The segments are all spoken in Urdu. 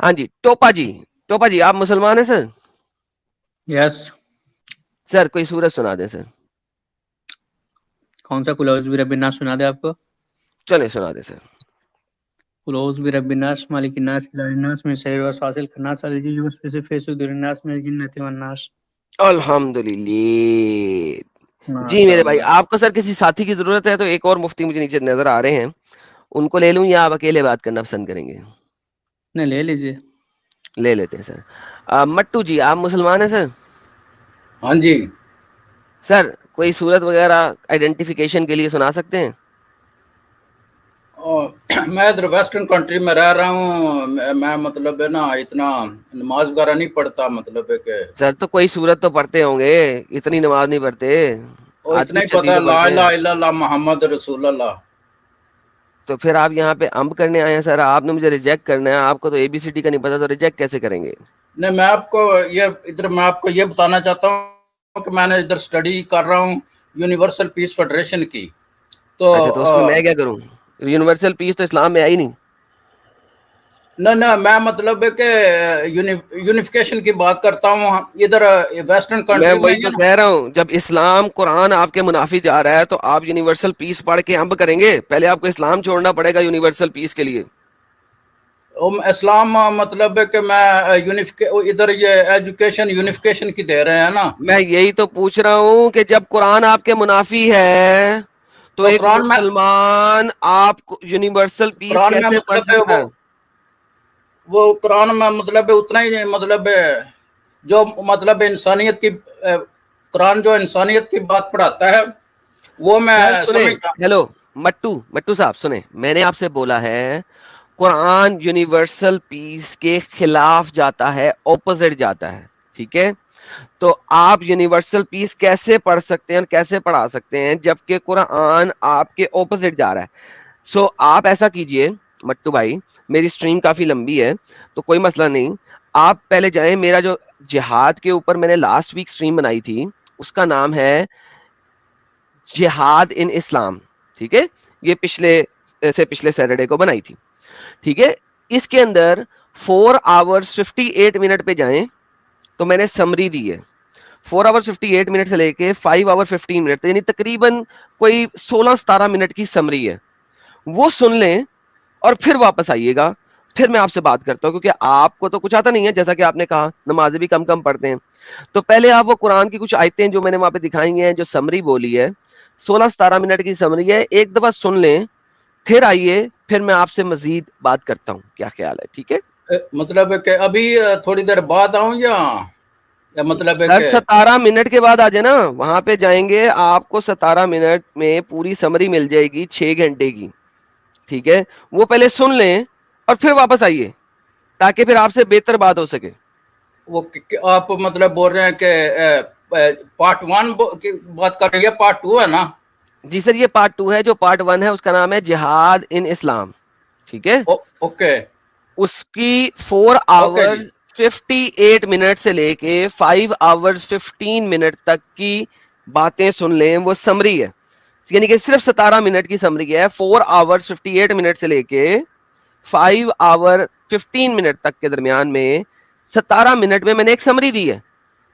ہاں جی ٹوپا جی آپ مسلمان ہیں سر؟ یس سر کوئی سورت سنا دیں سر. کون سا قل اعوذ برب الناس سنا دے آپ کو؟ چلے سنا دیں سر. قل اعوذ برب الناس مالک الناس الہ الناس من شر الوسواس الخناس الذی یوسوس فی صدور الناس من الجنۃ والناس. الحمدللہ. جی ماشاء میرے بھائی اللہ. آپ کو سر کسی ساتھی کی ضرورت ہے تو ایک اور مفتی مجھے نیچے نظر آ رہے ہیں, ان کو لے لوں یا آپ اکیلے بات کرنا پسند کریں گے؟ نہیں لے لیجیے. لے لیتے ہیں سر. مٹو جی آپ مسلمان ہیں سر؟ ہاں جی. سر کوئی صورت وغیرہ آئیڈینٹیفیکیشن کے لیے سنا سکتے ہیں؟ میں ادھر ویسٹرن کنٹری میں رہ رہا ہوں, میں مطلب ہے نا اتنا نماز وغیرہ نہیں پڑھتا, مطلب ہے کہ سر تو کوئی صورت تو پڑھتے ہوں گے, اتنی نماز نہیں پڑھتے, وہ آدھی اتنا ہی چندی پتا تو لا پڑھتے الہ ہیں. الا اللہ محمد رسول اللہ. تو پھر آپ یہاں پہ امب کرنے آئے ہیں سر, آپ نے مجھے ریجیکٹ کرنا ہے, آپ کو تو اے بی سی ڈی کا نہیں پتا تو ریجیکٹ کیسے کریں گے؟ نہیں میں آپ کو یہ بتانا چاہتا ہوں کہ میں نے ادھر اسٹڈی کر رہا ہوں یونیورسل پیس فیڈریشن کی. اچھا تو اس میں میں کیا کروں؟ یونیورسل پیس تو اسلام میں آئی نہیں. نہ میں مطلب ہے کہ یونیفیکیشن کی بات کرتا ہوں ادھر ویسٹرن میں کنٹری وہی یہ تو نا. کہہ رہا ہوں, جب اسلام قرآن آپ کے منافی جا رہا ہے تو آپ یونیورسل پیس پڑھ کے امب کریں گے؟ پہلے آپ کو اسلام چھوڑنا پڑے گا یونیورسل پیس کے لیے. اسلام مطلب ہے کہ میں ادھر یہ ایجوکیشن یونیفیکیشن کی دے رہے ہیں نا. میں یہی تو پوچھ رہا ہوں کہ جب قرآن آپ کے منافی ہے تو ایک قرآن میں مسلمان آپ کو یونیورسل پیس قرآن میں کیسے پڑھ مطلب ہے سکتا ہے؟ وہ قرآن میں مطلب ہے اتنا ہی مطلب ہے جو مطلب انسانیت کی قرآن جو انسانیت کی بات پڑھاتا ہے وہ میں سر سنیں, سمجھتا ہوں. ہیلو مٹو صاحب سنیں, میں نے آپ سے بولا ہے قرآن یونیورسل پیس کے خلاف جاتا ہے, اپوزٹ جاتا ہے, ٹھیک ہے؟ تو آپ یونیورسل پیس کیسے پڑھ سکتے ہیں اور کیسے پڑھا سکتے ہیں جبکہ قرآن آپ کے اپوزٹ جا رہا ہے؟ سو آپ ایسا کیجئے مٹو بھائی, میری سٹریم کافی لمبی ہے تو کوئی مسئلہ نہیں, آپ پہلے جائیں, میرا جو جہاد کے اوپر میں نے لاسٹ ویک سٹریم بنائی تھی اس کا نام ہے جہاد ان اسلام, ٹھیک ہے؟ یہ پچھلے سیٹرڈے کو بنائی تھی, ٹھیک ہے؟ اس کے اندر 4 hours 58 منٹ پہ جائیں تو میں نے سمری دی ہے. 4 hours 58 منٹ سے لے کے 5 hours 15 منٹ, یعنی تقریباً کوئی 16-17 منٹ کی سمری ہے. وہ سن لیں اور پھر واپس آئیے گا, پھر میں آپ سے بات کرتا ہوں, کیونکہ آپ کو تو کچھ آتا نہیں ہے, جیسا کہ آپ نے کہا نمازیں بھی کم پڑھتے ہیں. تو پہلے آپ وہ قرآن کی کچھ آیتیں جو میں نے وہاں پہ دکھائی ہیں, جو سمری بولی ہے 16-17 منٹ کی سمری ہے, ایک دفعہ سن لیں پھر آئیے, پھر میں آپ سے مزید بات کرتا ہوں, کیا خیال ہے؟ ٹھیک ہے مطلب ہے کہ ابھی تھوڑی دیر بعد آؤں یا مطلب ہے سر کہ 17 منٹ کے بعد آ جائے نا, وہاں پہ جائیں گے آپ کو 17 منٹ میں پوری سمری مل جائے گی 6 گھنٹے کی, ٹھیک ہے؟ وہ پہلے سن لیں اور پھر واپس آئیے تاکہ پھر آپ سے بہتر بات ہو سکے. وہ آپ مطلب بول رہے ہیں کہ پارٹ 1 کی بات کر رہے ہیں, پارٹ 2 ہے نا؟ جی سر یہ پارٹ 2 ہے, جو پارٹ 1 ہے اس کا نام ہے جہاد ان اسلام, ٹھیک ہے؟ اوکے اس کی 4 اوکے جی. hours 58 منٹ سے لے کے 5 hours 15 منٹ تک کی باتیں سن لیں, وہ سمری ہے, یعنی کہ صرف 17 منٹ کی سمری ہے. 4 hours 58 منٹ سے لے کے 5 hours 15 منٹ تک کے درمیان میں 17 منٹ میں نے ایک سمری دی ہے,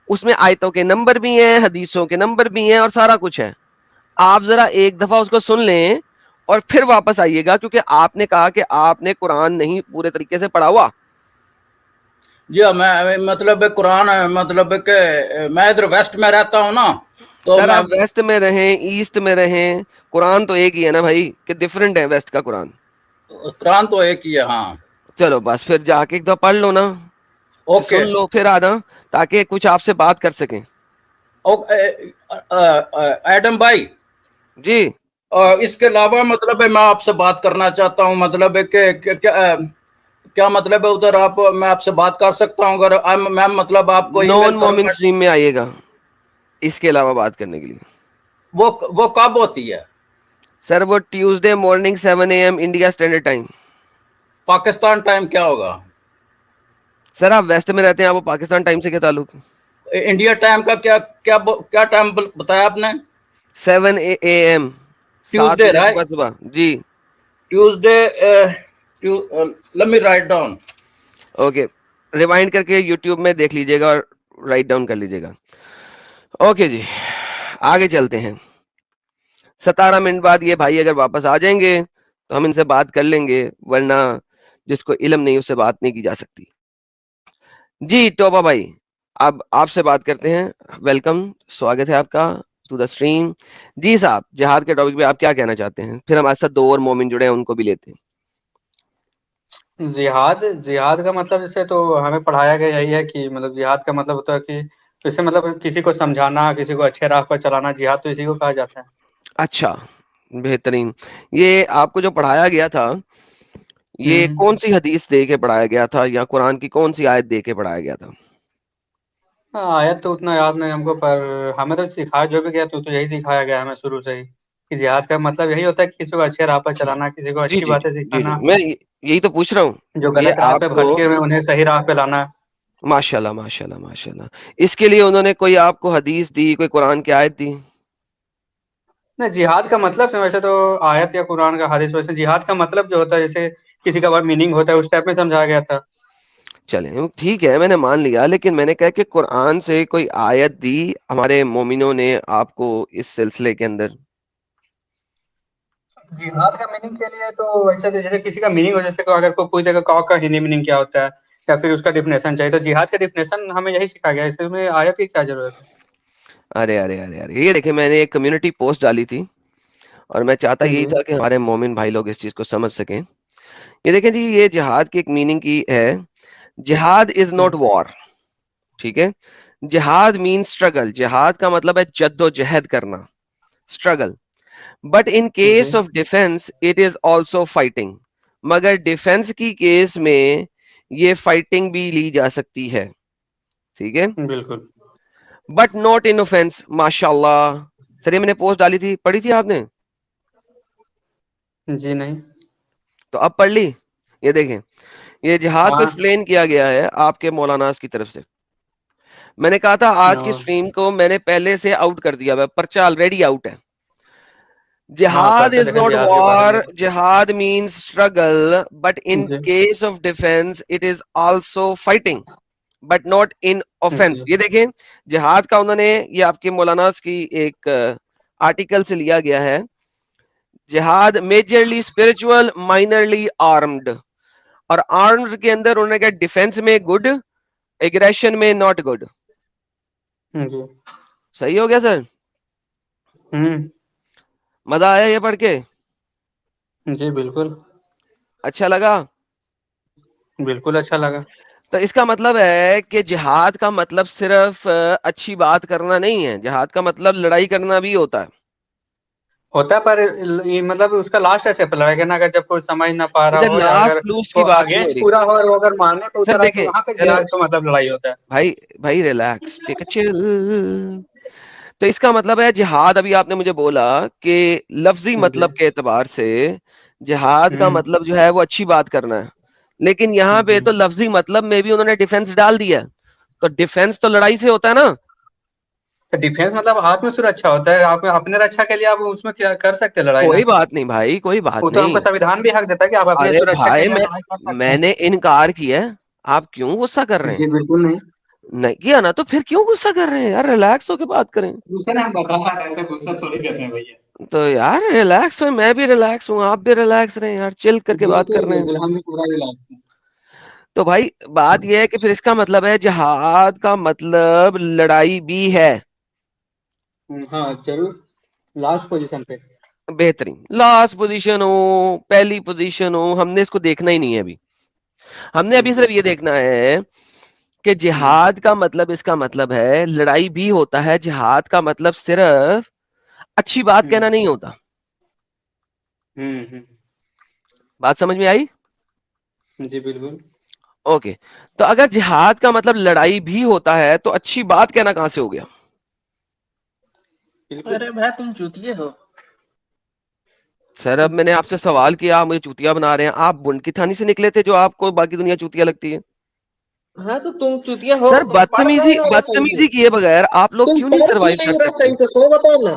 اس میں آیتوں کے نمبر بھی ہیں, حدیثوں کے نمبر بھی ہیں اور سارا کچھ ہے. آپ ذرا ایک دفعہ اس کو سن لیں اور پھر واپس آئیے گا, کیونکہ آپ نے کہا کہ آپ نے قرآن نہیں پورے طریقے سے پڑھا ہوا. جی میں مطلب قرآن مطلب کہ میں ادھر ویسٹ میں رہتا ہوں نا, تو سر میں آپ ویسٹ میں رہیں ایسٹ میں رہیں, قرآن تو ایک ہی ہے نا بھائی, کہ ڈفرنٹ ہے ویسٹ کا قرآن. قرآن تو ایک ہی ہے. ہاں چلو بس پھر جا کے ایک دفعہ پڑھ لو نا, پھر اوکے سن لو, پھر آنا, تاکہ کچھ آپ سے بات کر سکیں. ایڈم بھائی جی اس کے علاوہ مطلب میں آپ سے بات کرنا چاہتا ہوں, مطلب کہ کیا مطلب ہے ادھر میں آپ سے بات کر سکتا ہوں اگر میں مطلب آپ کو ای میل نان کروں مومن گا؟ اسٹریم میں آئیے گا اس کے علاوہ بات کرنے کے لیے. وہ کب ہوتی ہے؟ سر وہ Tuesday morning 7 AM India standard time. Pakistan time کیا ہوگا؟ سر آپ ویسٹ میں رہتے ہیں, آپ کو پاکستان ٹائم سے کیا تعلق؟ انڈیا ٹائم کا کیا ٹائم بتایا آپ نے؟ 7 AM, 7 ٹیوزڈے بجے رائٹ, صبح. جی Tuesday. let me write down. Okay rewind کر کے یوٹیوب میں دیکھ لیجیے گا اور رائٹ ڈاؤن کر لیجیے گا. اوکے جی آگے چلتے ہیں. 17 منٹ بعد یہ بھائی اگر واپس آ جائیں گے تو ہم ان سے بات کر لیں گے, ورنہ جس کو علم نہیں اس سے بات نہیں کی جا سکتی. جی ٹوبا بھائی اب آپ سے بات کرتے ہیں. ویلکم, سواگت ہے آپ کا ٹو دا اسٹریم. جی صاحب جہاد کے ٹاپک پہ آپ کیا کہنا چاہتے ہیں, پھر ہمارے ساتھ 2 اور مومن جڑے ہیں ان کو بھی لیتے ہیں. جہاد کا مطلب جیسے تو ہمیں پڑھایا گیا یہی ہے کہ مطلب جہاد کا مطلب ہوتا ہے کہ اسے مطلب کسی کو سمجھانا, کسی کو اچھے راہ پر چلانا, جہاد تو اسی کو کہا جاتا ہے. اچھا بہترین. یہ آپ کو جو پڑھایا گیا تھا یہ ہوں کون سی حدیث دے کے پڑھایا گیا تھا, یا قرآن کی کون سی آیت دے کے پڑھایا گیا تھا؟ آیت تو اتنا یاد نہیں ہم کو, پر ہمیں تو سکھایا جو بھی گیا تو یہی سکھایا گیا ہمیں شروع سے ہی کہ جہاد کا مطلب یہی ہوتا ہے کہ کسی کو اچھے راہ پر چلانا, کسی کو جی اچھی جی باتیں جی جی سکھانا, میں یہی تو پوچھ رہا ہوں. جو یہ غلط راہ آپ پہ کو بھٹکے ہوئے انہیں صحیح راہ پہ لانا. ماشاء اللہ ماشاء اللہ ماشاء اللہ, اس کے لیے انہوں نے کوئی آپ کو حدیث دی, کوئی قرآن کی آیت دی؟ نہیں, جہاد کا مطلب ویسے تو آیت یا قرآن کا حدیث, ویسے جہاد کا مطلب جو ہوتا ہے جیسے کسی کا ورڈ میننگ ہوتا ہے اس ٹائپ میں سمجھایا گیا تھا. چلیں ٹھیک ہے میں نے مان لیا, لیکن میں نے کہا کہ قرآن سے کوئی آیت دی ہمارے مومنوں نے آپ کو اس سلسلے کے اندر؟ جہاد کا میننگ کے لیے تو ویسے تو جیسے کسی کا میننگ ہو, جیسے اگر کوئی پوچھے گا کا ہندی میننگ کیا ہوتا ہے یا پھر اس کا ڈیفینیشن چاہیے, تو جہاد کا ڈیفینیشن ہمیں یہی سکھا گیا, اس میں آیت کی کیا ضرورت ہے. ارے ارے ارے ارے یہ دیکھیں میں نے ایک کمیونٹی پوسٹ ڈالی تھی اور میں چاہتا یہی جی تھا کہ ہمارے مومن بھائی لوگ اس چیز کو سمجھ سکیں. یہ دیکھیں جی, یہ جہاد کی ایک میننگ کی ہے, جہاد از ناٹ وار. ٹھیک ہے, جہاد مین اسٹرگل. جہاد کا مطلب ہے جد و جہد کرنا, struggle. But in the case of defense it is also fighting. مگر ڈیفenس کی کیس میں یہ فائٹنگ بھی لی جا سکتی ہے. ٹھیک ہے, بالکل. But not in offence. ماشاء اللہ سر, یہ میں نے پوسٹ ڈالی تھی, پڑھی تھی آپ نے؟ جی نہیں. تو اب پڑھ لی. یہ دیکھیں یہ جہاد کو ہاں ایکسپلین کیا گیا ہے آپ کے مولانا کی طرف سے. میں نے کہا تھا آج کی سٹریم کو میں نے پہلے سے آؤٹ کر دیا, پرچہ آلریڈی آؤٹ ہے. ہاں جہاد پرچہ از دیکھیں ناٹ جہاد کے بارے وار, میں. جہاد means struggle, but in the case of defense it is also fighting but not in the offense. یہ دیکھیں جہاد کا انہوں نے, یہ آپ کے مولانا کی ایک آرٹیکل سے لیا گیا ہے, جہاد میجرلی اسپرچل مائنرلی آرمڈ. اور آرمڈ کے اندر انہوں نے کہا ڈیفenس میں گڈ, ایگریشن میں ناٹ گڈ. جی صحیح ہو گیا سر؟ مزہ آیا یہ پڑھ کے؟ جی بالکل. اچھا لگا؟ بالکل اچھا لگا. تو اس کا مطلب ہے کہ جہاد کا مطلب صرف اچھی بات کرنا نہیں ہے, جہاد کا مطلب لڑائی کرنا بھی ہوتا ہے. ہوتا ہے, پر مطلب اس کا لاسٹ ایسے پہ لڑے گا نا, اگر جب کوئی سمجھ نہ پا رہا ادھر ہو یا اگر لاسٹ لوس کی وہ بات نہیں ہو اگینسٹ رہی پورا ہو اور وہ اگر ماننے پہ سر. اتر آئے تو دیکھیں وہاں پہ چلو جہاد تو مطلب لڑائی ہوتا ہے. بھائی ریلیکس, ٹیک اے چل. تو اس کا مطلب ہے جہاد, ابھی آپ نے مجھے بولا کہ لفظی جی مطلب کے اعتبار سے جہاد کا مطلب جو ہے وہ اچھی بات کرنا ہے, لیکن یہاں پہ جی تو لفظی مطلب میں بھی انہوں نے ڈیفenس ڈال دیا. تو ڈیفenس تو لڑائی سے ہوتا ہے نا. تو ڈیفینس مطلب آتم سرکشا ہوتا ہے, آپ اپنے رکشا کے لیے آپ اس میں کیا کر سکتے ہیں لڑائی نا. کوئی بات نہیں بھائی, کوئی وہ بات تو ہم کو نہیں. سویدھان بھی حق دیتا ہے کہ آپ اپنے ارے سرکشا کے بھائی لیے لڑائی کر سکتے میں نے ہیں. انکار کیا, آپ کیوں غصہ کر رہے ہیں؟ جی بالکل نہیں. نہیں کیا نا تو پھر کیوں غصہ کر رہے ہیں یار, ریلیکس ہو کے بات کریں. دوسرے نے ہم بتا ایسے غصہ تھوڑی کرتے ہیں بھیا. تو یار ریلیکس ہو, میں بھی ریلیکس ہوں, آپ بھی ریلیکس رہیں یار, چل کر کے بات بالکل کر رہے ہیں. بالکل ہم بھی پورا ریلیکس ہیں. تو بھائی بات یہ ہے کہ پھر اس کا مطلب ہے جہاد کا مطلب لڑائی بھی ہے. ہاں ضرور, لاسٹ پوزیشن پہ. بہترین, لاسٹ پوزیشن ہو پہلی پوزیشن ہو, ہم نے اس کو دیکھنا ہی نہیں ہے ابھی. ہم نے ابھی جی صرف یہ دیکھنا ہے کہ جی جہاد کا مطلب, اس کا مطلب ہے لڑائی بھی ہوتا ہے. جہاد کا مطلب صرف اچھی بات کہنا نہیں ہوتا. بات سمجھ میں آئی؟ جی بالکل. اوکے, تو اگر جہاد کا مطلب لڑائی بھی ہوتا ہے تو اچھی بات کہنا کہاں سے ہو گیا؟ ارے بھائی تم چوتیے ہو. سر اب میں نے آپ سے سوال کیا, آپ مجھے چوتیا بنا رہے ہیں. آپ بنڈ کی تھانی سے نکلے تھے جو آپ کو باقی دنیا چوتیا لگتی ہے. ہاں تو تم چوتیا ہو, سر تم پڑھ کیوں نہیں رہے صحیح سے, بدتمیزی کیے بغیر آپ لوگ تم کیوں نہیں پڑھ کیوں سروائیو کر نہیں رہے سکتے؟ صحیح سے, تو بتاؤ نا.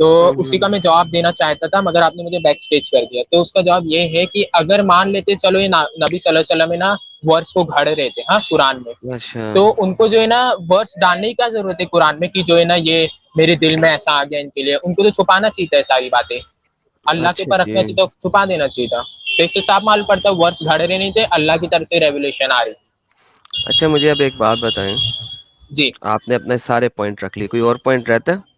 تو اسی کا میں جواب دینا چاہتا تھا مگر آپ نے مجھے بیک اسٹیج کر دیا. تو اس کا جواب یہ ہے کہ اگر مان لیتے چلو یہ نبی صلی اللہ علیہ وسلم نا ورس کو گھڑ رہے تھے ہاں قرآن میں, اچھا تو ان کو جو ہے نا ورس ڈالنے کی کیا ضرورت ہے قرآن میں کہ جو ہے نا یہ میرے دل میں ایسا آ گیا ان کے لیے, ان کو تو چھپانا چاہیے تھا ساری باتیں, اللہ کے اچھا اوپر جی, رکھنا چاہیے, تو چھپا دینا چاہیے تھا. تو اس سے صاف معلوم پڑتا ہے ورس گھڑ رہے نہیں تھے, اللہ کی طرف سے ریولیشن آ رہی. اچھا مجھے اب ایک بات بتائیں, جی آپ نے اپنے سارے پوائنٹ رکھ لیے, کوئی اور پوائنٹ رہتا ہے؟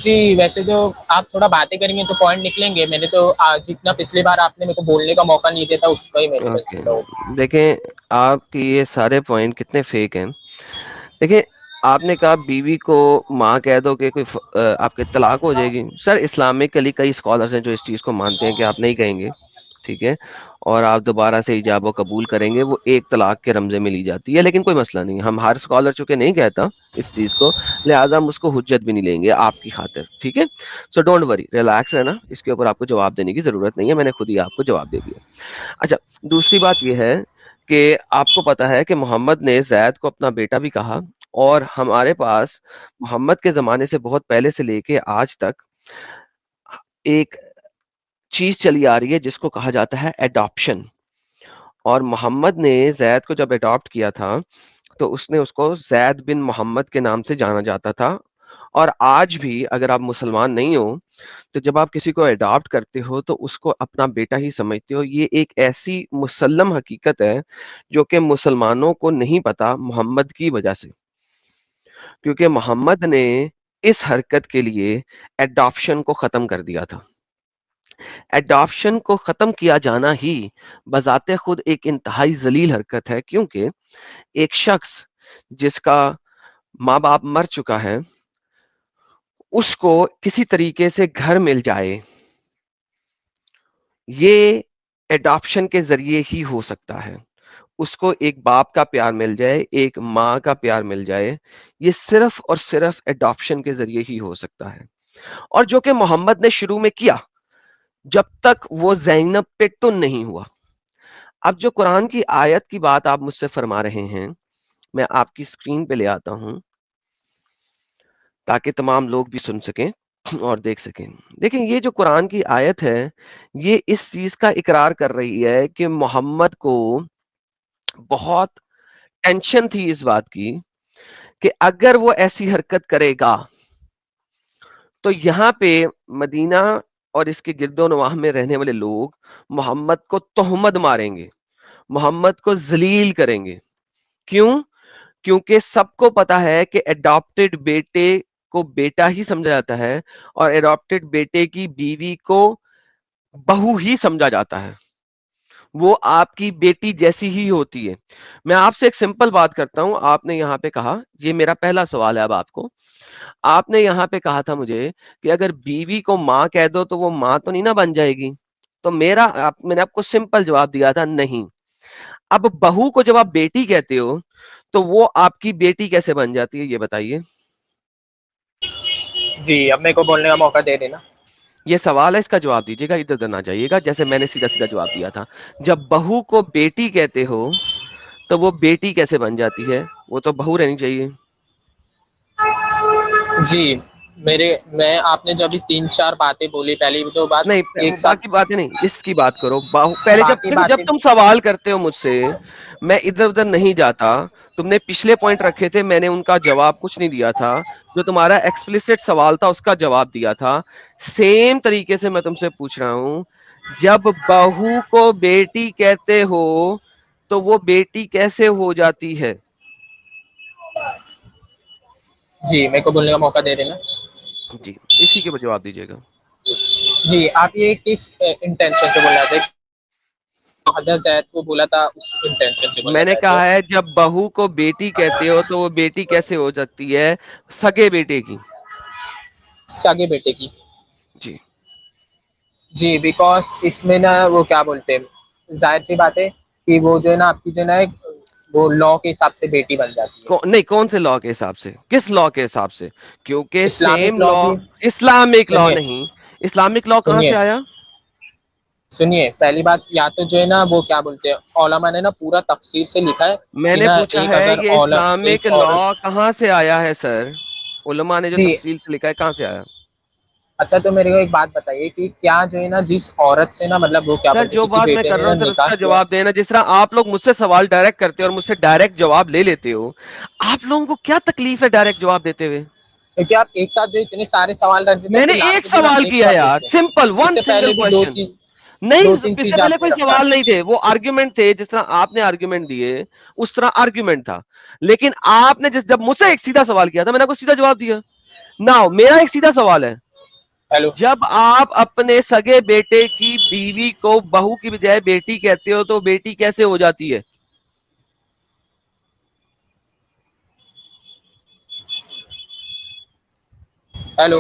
جی ویسے جو آپ تھوڑا باتیں کریں گے تو پوائنٹ نکلیں گے. میں نے تو جتنا پچھلی بار آپ نے میرے کو بولنے کا موقع نہیں دیا تھا اس کا ہی میں نے بس اوکے, بولا ہوں. دیکھیں آپ کی یہ سارے پوائنٹ کتنے فیک ہیں. دیکھیں آپ نے کہا بیوی کو ماں کہہ دو کہ کوئی آپ کے طلاق ہو جائے گی. سر اسلامکلی کئی اسکالرس ہیں جو اس چیز کو مانتے ہیں کہ آپ نہیں کہیں گے, ٹھیک ہے, اور آپ دوبارہ سے ایجاب و قبول کریں گے, وہ ایک طلاق کے رمزے میں لی جاتی ہے, لیکن کوئی مسئلہ نہیں, ہم ہر اسکالر چونکہ نہیں کہتا اس چیز کو, لہٰذا ہم اس کو حجت بھی نہیں لیں گے آپ کی خاطر, ٹھیک ہے. سو ڈونٹ وری, ریلیکس رہنا, اس کے اوپر آپ کو جواب دینے کی ضرورت نہیں ہے, میں نے خود ہی آپ کو جواب دے دیا. اچھا دوسری بات یہ ہے کہ آپ کو پتا ہے کہ محمد نے زید کو اپنا بیٹا بھی کہا, اور ہمارے پاس محمد کے زمانے سے بہت پہلے سے لے کے آج تک ایک چیز چلی آ رہی ہے جس کو کہا جاتا ہے ایڈاپشن. اور محمد نے زید کو جب اڈاپٹ کیا تھا تو اس نے اس کو زید بن محمد کے نام سے جانا جاتا تھا. اور آج بھی اگر آپ مسلمان نہیں ہو تو جب آپ کسی کو اڈاپٹ کرتے ہو تو اس کو اپنا بیٹا ہی سمجھتے ہو. یہ ایک ایسی مسلم حقیقت ہے جو کہ مسلمانوں کو نہیں پتا محمد کی وجہ سے, کیونکہ محمد نے اس حرکت کے لیے ایڈاپشن کو ختم کر دیا تھا. ایڈاپشن کو ختم کیا جانا ہی بذات خود ایک انتہائی ذلیل حرکت ہے, کیونکہ ایک شخص جس کا ماں باپ مر چکا ہے اس کو کسی طریقے سے گھر مل جائے, یہ ایڈاپشن کے ذریعے ہی ہو سکتا ہے. اس کو ایک باپ کا پیار مل جائے, ایک ماں کا پیار مل جائے, یہ صرف اور صرف ایڈاپشن کے ذریعے ہی ہو سکتا ہے. اور جو کہ محمد نے شروع میں کیا جب تک وہ زینب پہ ٹن نہیں ہوا. اب جو قرآن کی آیت کی بات آپ مجھ سے فرما رہے ہیں, میں آپ کی اسکرین پہ لے آتا ہوں تاکہ تمام لوگ بھی سن سکیں اور دیکھ سکیں. دیکھیں یہ جو قرآن کی آیت ہے یہ اس چیز کا اقرار کر رہی ہے کہ محمد کو بہت ٹینشن تھی اس بات کی کہ اگر وہ ایسی حرکت کرے گا تو یہاں پہ مدینہ اور اس کے گرد و نواح میں رہنے والے لوگ محمد کو تہمت ماریں گے, محمد کو ذلیل کریں گے. کیوں؟ کیونکہ سب کو پتا ہے کہ اڈاپٹڈ بیٹے کو بیٹا ہی سمجھا جاتا ہے اور اڈاپٹڈ بیٹے کی بیوی کو بہو ہی سمجھا جاتا ہے, وہ آپ کی بیٹی جیسی ہی ہوتی ہے. میں آپ سے ایک سمپل بات کرتا ہوں, آپ نے یہاں پہ کہا, یہ میرا پہلا سوال ہے اب آپ کو, آپ نے یہاں پہ کہا تھا مجھے کہ اگر بیوی کو ماں کہہ دو تو وہ ماں تو نہیں نہ بن جائے گی, تو میں نے آپ کو سمپل جواب دیا تھا نہیں. اب بہو کو جب آپ بیٹی کہتے ہو تو وہ آپ کی بیٹی کیسے بن جاتی ہے یہ بتائیے. جی اب میرے کو بولنے کا موقع دے دینا. یہ سوال ہے, اس کا جواب دیجیے گا, ادھر ادھر نہ جائیے گا, جیسے میں نے سیدھا سیدھا جواب دیا تھا. جب بہو کو بیٹی کہتے ہو تو وہ بیٹی کیسے بن جاتی ہے, وہ تو بہو رہنی چاہیے. جی میں آپ نے جو ابھی 3-4 باتیں بولی, پہلی تو بات نہیں ایک ساتھ باقی باتیں نہیں, اس کی بات کرو. پہلے جب باقی دیکھو جب باتیں. تم سوال کرتے ہو مجھ سے میں ادھر ادھر نہیں جاتا. تم نے پچھلے پوائنٹ رکھے تھے, میں نے ان کا جواب کچھ نہیں دیا تھا. جو تمہارا ایکسپلسٹ سوال تھا اس کا جواب دیا تھا. سیم طریقے سے میں تم سے پوچھ رہا ہوں, جب بہو کو بیٹی کہتے ہو تو وہ بیٹی کیسے ہو جاتی ہے؟ جی میرے کو بولنے کا موقع دے دینا. جی اسی کے جواب دیجیے گا. جی آپ یہ کس انٹینشن سے بولا تھا؟ حضرت زید کو بولا تھا اس انٹینشن سے بولنا میں نے چاہتے ہو؟ کہا ہے جب بہو کو بیٹی کہتے ہو تو وہ بیٹی کیسے ہو سکتی ہے؟ سگے بیٹے کی. سگے بیٹے کی. جی جی بیکاز اس میں نا وہ کیا بولتے ہیں, ظاہر سی بات ہے کہ وہ جو ہے نا آپ کی جو ہے نا وہ لا کے حساب سے بیٹی بن جاتی ہے. نہیں, کون سے لا کے حساب سے, کس لا کے حساب سے؟ کیونکہ اسلامک سیم لا لا, کی. اسلامک لا سنیے نہیں. اسلامک لا کہاں سے آیا؟ سنیے پہلی بات, یا تو جو ہے نا وہ کیا بولتے ہیں علماء نے نا پورا تفسیر سے لکھا ہے میں کہ نے نا پوچھا ایک ہے اگر یہ ایک اسلامک عورت. لا کہاں سے آیا ہے سر؟ علماء نے جو جی تفصیل سے لکھا ہے کہاں سے آیا؟ اچھا تو میرے کو ایک بات بتائیے کہ کیا جو ہے نا جس عورت سے نا مطلب وہ کیا سر بولتے جو کسی بات میں بیٹے کر نے رہا نا ہوں سر اس نکاح کا کیا، جواب دینا. جس طرح آپ لوگ مجھ سے سوال ڈائریکٹ کرتے ہو اور مجھ سے ڈائریکٹ جواب لے لیتے ہو, آپ لوگوں کو کیا تکلیف ہے ڈائریکٹ جواب دیتے ہوئے؟ کیونکہ آپ ایک ساتھ جو اتنے سارے سوال رکھ دیتے میں ہیں نے پھر لاسٹ ایک کے دن آپ سوال ایک کیا جواب یار, دیتے ہیں. سمپل اس ون سے سنگل پہلے بھی دو کوشچن. تین نہیں, دو تین اس سے چیزیں پہلے آپ نے کوئی رکھا. سوال نہیں تھے, وہ آرگیومنٹ تھے. جس طرح آپ نے آرگیومنٹ دیے اس طرح آرگیومنٹ تھا, لیکن آپ نے جب مجھ سے ایک سیدھا سوال کیا تھا میں نے کو سیدھا جواب دیا. ناؤ میرا ایک سیدھا سوال ہے, ہیلو جب آپ اپنے سگے بیٹے کی بیوی کو بہو کی بجائے بیٹی کہتے ہو تو بیٹی کیسے ہو جاتی ہے؟ ہیلو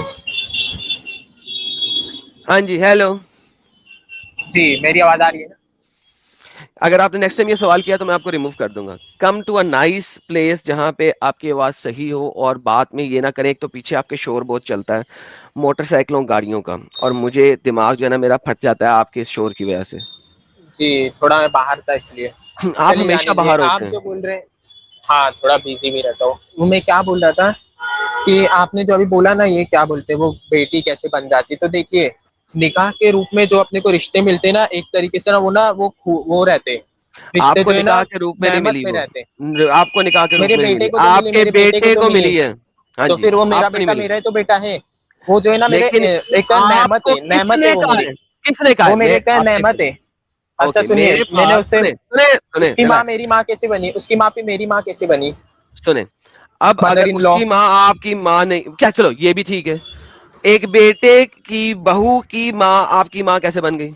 ہاں جی ہیلو. جی میری آواز آ رہی ہے نا؟ اگر آپ نے نیکسٹ ٹائم یہ سوال کیا تو میں آپ کو ریموو کر دوں گا. Come to a nice place جہاں پہ آپ کی آواز صحیح ہو, اور بات میں یہ نہ کریں. ایک تو پیچھے آپ کے شور بہت چلتا ہے موٹر سائیکلوں گاڑیوں کا, اور مجھے دماغ جو ہے نا میرا پھٹ جاتا ہے آپ کے اس شور کی وجہ سے. جی تھوڑا میں باہر تھا اس لیے. آپ چلیے ہمیشہ جانے دیے, باہر آپ ہوتے ہیں. جو بول رہے ہیں ہاں تھوڑا بزی بھی رہتا ہوں. وہ میں کیا بول رہا تھا کہ آپ نے جو ابھی بولا نا یہ کیا بولتے ہیں وہ بیٹی کیسے بن جاتی, تو دیکھیے نکاح کے روپ میں جو اپنے کو رشتے ملتے ہیں نا ایک طریقے سے نا وہ رہتے آپ رشتے کو جو ہے نا نکاح کے روپ میں نہیں نعمت ملی, میں وہ رہتے. آپ کو نکاح کے روپ میرے میں نہیں بیٹے ملی, کو تو آپ ملی, کے میرے بیٹے تو کو ملی ملی ہے. ہاں تو جی, پھر وہ میرا آپ کو نہیں بیٹا ملی. میرا ہی تو بیٹا ہے. وہ جو ہے نا میرے لیکن ایک آپ نعمت کو ہے, کس نعمت ہے نے وہ کہا میری, ہے, کس نے کہا وہ ہے؟ میرے ایک آپ نعمت ہے. اچھا اوکے, سنیے, میرے میں نے پاس اس سے سنیں اس کی ماں ریلیکس میری ماں کیسے بنی, اس کی ماں پھر میری ماں کیسے بنی, سنیں. اب مدر اگر ان اس لا. کی ماں آپ کی ماں نہیں کیا, چلو یہ بھی ٹھیک ہے, ایک بیٹے کی بہو کی ماں آپ کی ماں کیسے بن گئی؟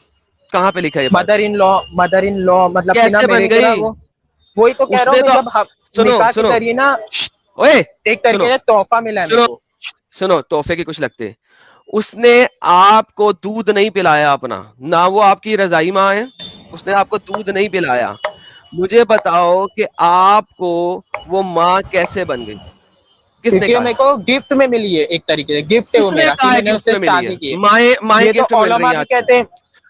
کہاں پہ لکھا ہے یہ بات؟ مدر ان لا مطلب کہ نا کیسے میرے بن کو نا گئی؟ وہی تو کہہ اس رہا ہوں نے میں, تو جب سنو نکاح کے سنو ذریعے نا اوے ایک طریقے سنو سے تحفہ ملا ہے میرے سنو کو. سنو, تحفے کے کچھ لگتے. اس نے آپ کو دودھ نہیں پلایا اپنا, نہ وہ آپ کی رضائی ماں ہے, اس نے آپ کو دودھ نہیں پلایا. مجھے بتاؤ کہ آپ کو وہ ماں کیسے بن گئی؟ کس نے کیونکہ وہ کہا میرے ہے؟ کو گفٹ میں ملی ہے, ایک طریقے سے گفٹ ہے وہ کس نے میرا کہ کہا ہے میں نے اس گفٹ سے میں ملی ہے؟ شادی کی ہے. مائیں یہ تو گفٹ میں مل رہی علماء ہیں بھی آج کل. کہتے ہیں,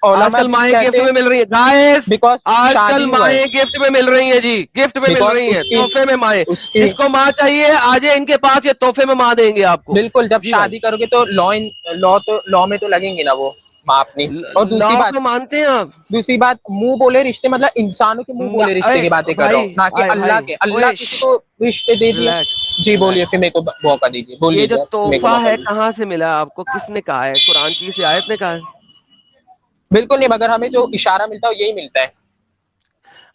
آج علماء کل بھی مائیں گفٹ کہتے ہیں میں مل رہی ہیں گائز, بیکاز آج کل شادی ہوا ہے, مائیں گفٹ میں مل رہی ہیں جی, گفٹ میں مل بیکاز رہی ہیں, اس کی تحفے میں مائیں. اس کی جس کو ماں چاہیے آج ان کے پاس, یہ تحفے میں ماں دیں گے آپ کو. بالکل جب جی بھائی, شادی کرو گے تو لا میں تو لگیں گے نا وہ ماں اپنی. اور لا کو مانتے ہیں آپ؟ دوسری بات منہ بولے رشتے مطلب انسانوں کے منہ بولے رشتے کی باتیں کر رہا ہوں, نہ کہ اللہ بھائی کے. اللہ اوئے کسی کو رشتے دے دیے. ریلیکس جی بولیے, ریلیکس. پھر میرے کو موقع دیجیے, بول یہ جو لیجیے, میرے کو تحفہ موقع ہے دیجیے. کہاں سے ملا آپ کو, کس نے کہا ہے؟ قرآن کی کسی آیت نے کہا ہے؟ بالکل نہیں, مگر ہمیں جو اشارہ ملتا ہے یہی ملتا ہے.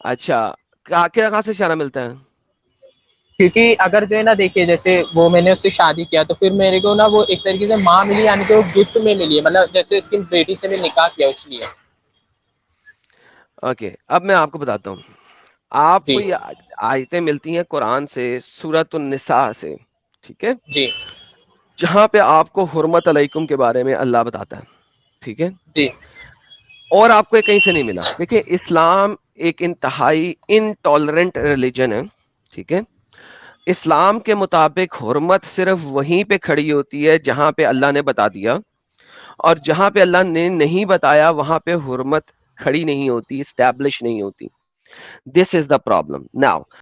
اچھا, کہاں سے اشارہ ملتا ہے؟ کیونکہ اگر جو ہے نا دیکھیے جیسے وہ میں نے اس سے شادی کیا تو پھر میرے کو نا وہ ایک طریقے سے ماں ملی, یعنی کہ وہ گفٹ میں ملی ہے, مطلب جیسے اس کی بیٹی سے میں نکاح کیا اس لیے. اوکے, اب میں آپ کو بتاتا ہوں. آپ جی کو یہ آیتیں ملتی ہیں قرآن سے, سورۃ النساء سے, ٹھیک ہے, جی جہاں پہ آپ کو حرمت علیکم کے بارے میں اللہ بتاتا ہے, ٹھیک ہے, جی اور آپ کو یہ کہیں سے نہیں ملا. دیکھیں اسلام ایک انتہائی انٹالرنٹ ریلیجن ہے, ٹھیک ہے. اسلام کے مطابق حرمت صرف وہیں پہ کھڑی ہوتی ہے جہاں پہ اللہ نے بتا دیا, اور جہاں پہ اللہ نے نہیں بتایا وہاں پہ حرمت کھڑی نہیں ہوتی, اسٹیبلش نہیں ہوتی. دس از دا پرابلم. ناؤ